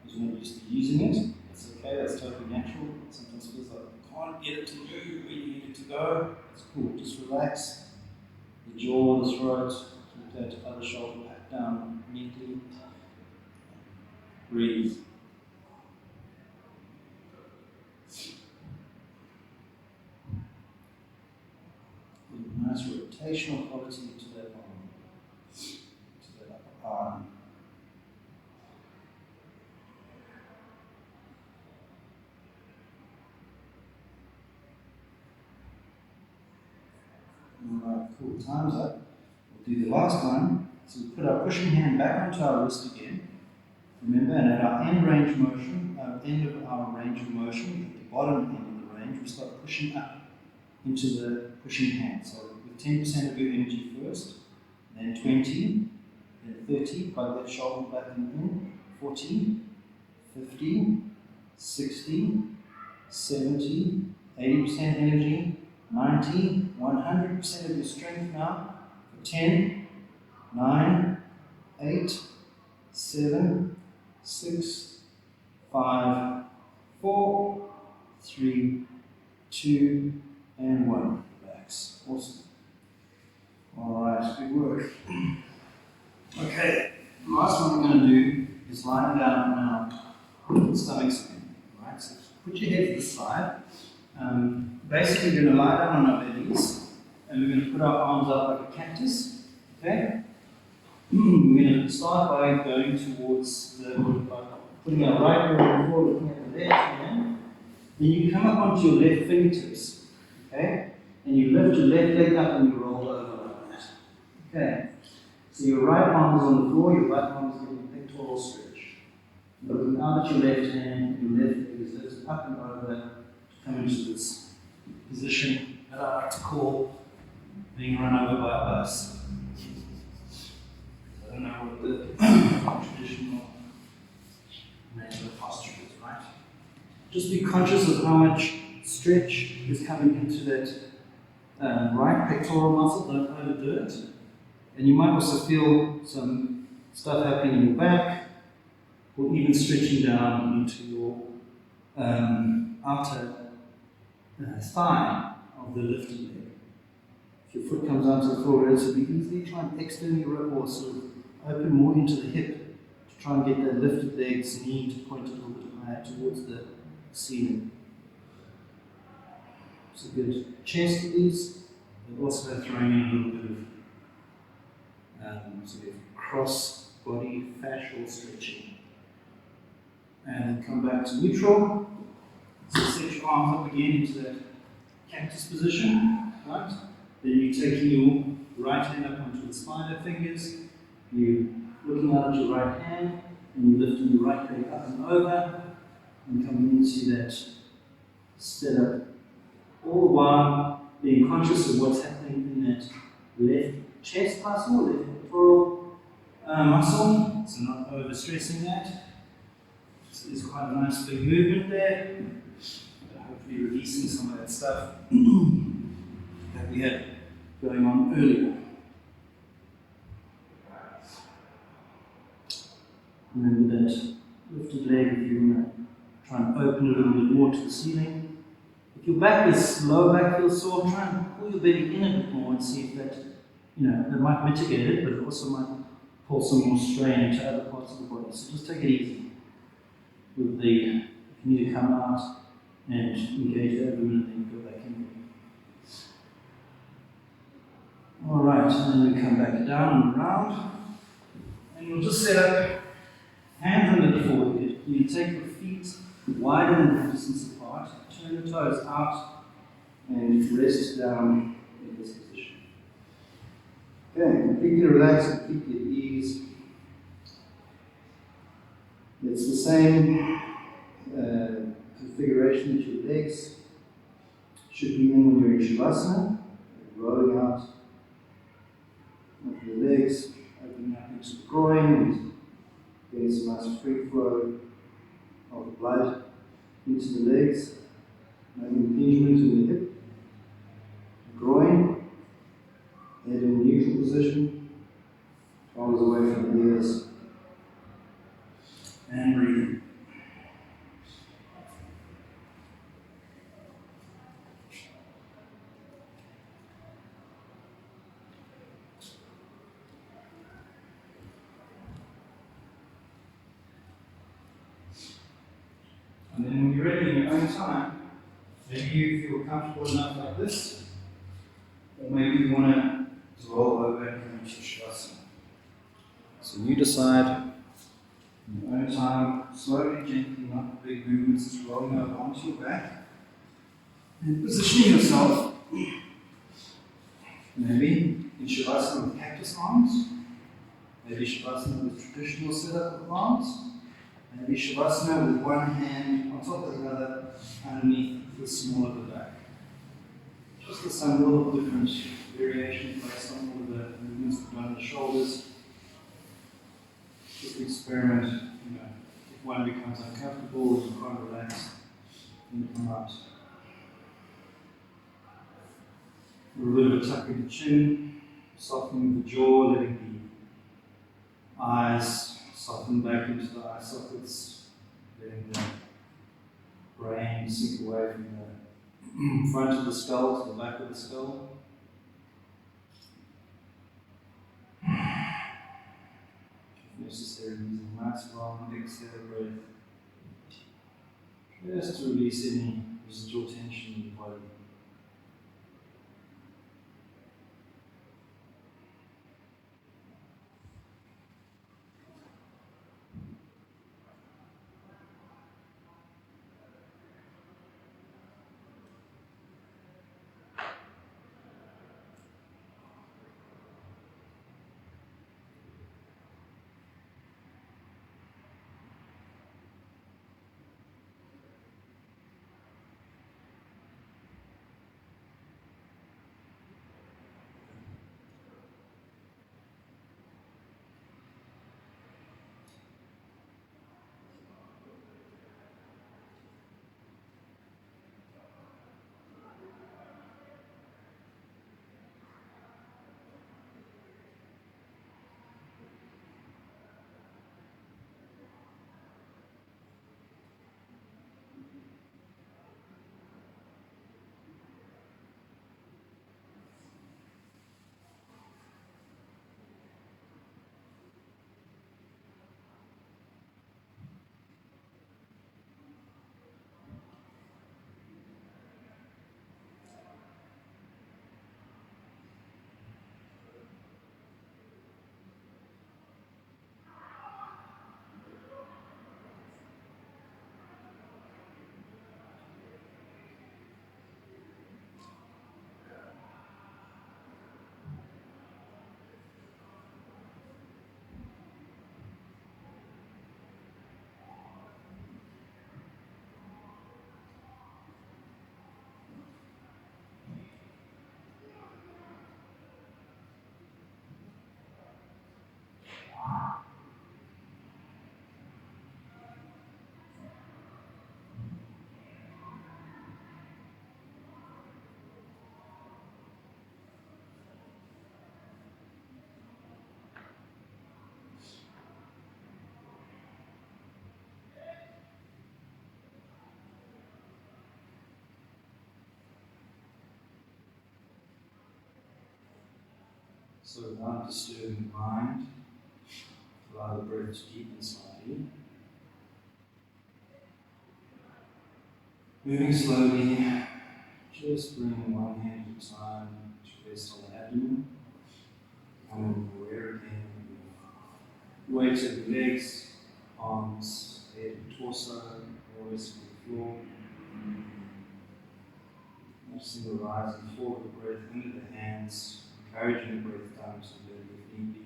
[SPEAKER 2] because you're not used to using it. That's okay, that's totally natural. Sometimes it feels like you can't get it to move where you need it to go. It's cool, just relax the jaw, the throat, keep that other shoulder back down neatly. Breathe. Nice rotational quality to that arm, to that upper arm. Alright, cool. Time's up. We'll do the last one. So we put our pushing hand back onto our wrist again. Remember, and at our end range motion, end of our range of motion, at the bottom end of the range, we start pushing up into the pushing hand. So with 10% of your energy first, then 20, then 30, plug that shoulder back and in, 40, 50, 60, 70, 80% energy, 90, 100% of your strength now, for 10, 9, 8, 7, 6, 5, 4, 3, 2, and 1. Relax. Awesome. Alright, good work. Okay, the last one we're going to do is lie down on our stomachs again. Right, so put your head to the side. Basically, we're going to lie down on our bellies and we're going to put our arms out like a cactus. Okay? We're going to start by going towards putting our right hand on the floor, looking at the left hand. Then you come up onto your left fingertips. Okay? And you lift your left leg up and you roll over like that. Okay? So your right arm is on the floor, your right arm is getting a pectoral stretch. You're looking out at your left hand, your left leg is lifted up and over to come into this position that I like to call being run over by a bus. I don't know what the traditional name of the posture is, right? Just be conscious of how much stretch is coming into that right pectoral muscle, don't overdo it. And you might also feel some stuff happening in your back, or even stretching down into your outer thigh of the lifted leg. If your foot comes onto the floor relatively easily, try and externally roll or sort of open more into the hip to try and get that lifted leg's knee to point a little bit higher towards the ceiling. It's a good chest release, but also throwing in a little bit of sort of cross-body fascial stretching. And then come back to neutral. So set your arms up again into that cactus position, right? Then you're taking your right hand up onto the spider fingers. You're looking out at your right hand, and you're lifting your right leg up and over, and coming into that setup. All the while being conscious of what's happening in that left chest muscle, left pectoral muscle, so not overstressing that. So there's quite a nice big movement there, but hopefully releasing some of that stuff that we had going on earlier. And then with that lifted leg, if you want to try and open a little bit more to the ceiling. If your lower back feels sore, try and pull your belly in a bit more and see if that, that might mitigate it, but it also might pull some more strain into other parts of the body. So just take it easy with if you need to come out and engage the abdomen and then go back in. Alright, and then we come back down and round. And we'll just set up hands under the forehead. You take your feet wider than the distance apart, turn the toes out, and rest down in this position. Okay, completely relax, completely at ease. It's the same configuration that your legs should be in when you're in Shavasana, rolling out of the legs, opening up into the groin, and getting some nice free flow of blood into the legs, making impingement in the hip, groin, head in neutral position, shoulders away from the ears, and breathing. And then when you're ready in your own time, maybe you feel comfortable enough like this, or maybe you want to roll over and come into Shavasana. So you decide in your own time, slowly, gently, not big movements, just rolling over onto your back and positioning yourself. Maybe in Shavasana with cactus arms, maybe Shavasana with traditional setup of arms. Maybe Shavasana with one hand on top of the other underneath the small of the back. Just some little different variations based on all of the movements we've done in the shoulders. Just experiment, if one becomes uncomfortable or you can't relax, then come out. A little bit of tuck in the chin, softening the jaw, letting the eyes soften back into the eye sockets, letting the brain sink away from the front of the skull to the back of the skull. If necessary, using a nice long exhale breath, just to release any residual tension in the body. So without disturbing the mind, allow the breath to deepen slightly. Moving slowly, just bring one hand at a time to rest on the abdomen. And aware again of the weight of the legs, arms, head and torso, always on the floor. Noticing the rise and fall of the breath into the hands, encouraging the breath down to the belly if need be.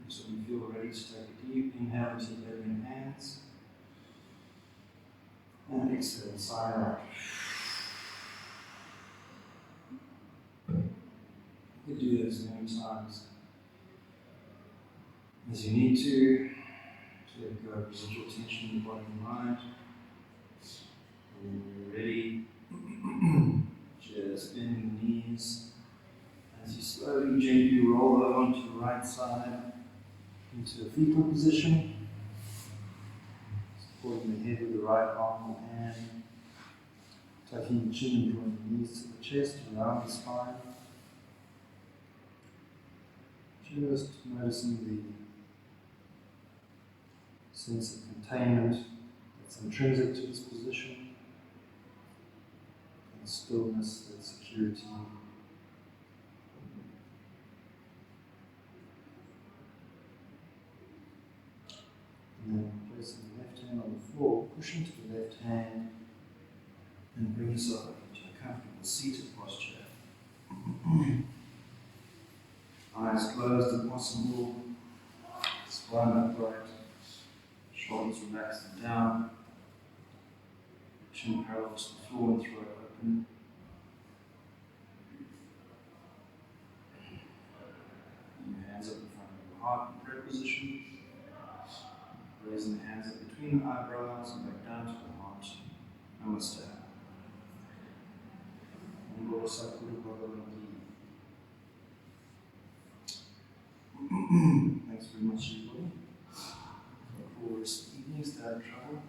[SPEAKER 2] So you feel ready to take a deep inhale into the belly and hands. And exhale, CityRock. You can do this as many times as you need to let go of residual tension in the body and mind. And when you're ready, just bend the knees as you slowly, gently roll over onto the right side into a fetal position. Supporting the head with the right arm or hand. Tucking the chin and drawing the knees to the chest around the spine. Just noticing the sense of containment that's intrinsic to this position, and stillness, that security. And then placing the left hand on the floor, push into the left hand, and bring yourself up into a comfortable seated posture. Eyes closed if possible, spine upright, shoulders relaxed and down, chin parallel to the floor and throat open. And your hands up in front of your heart in prayer position. Raising the hands up between the eyebrows and back down to the heart. Namaste. Thanks very much, everybody. For this evening, stay out of trouble.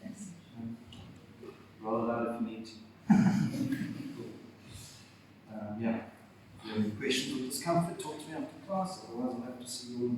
[SPEAKER 3] Yes.
[SPEAKER 2] Roll it out if you need to. Yeah. If you have any questions or discomfort, talk to me after class. Otherwise, I'll have to see you all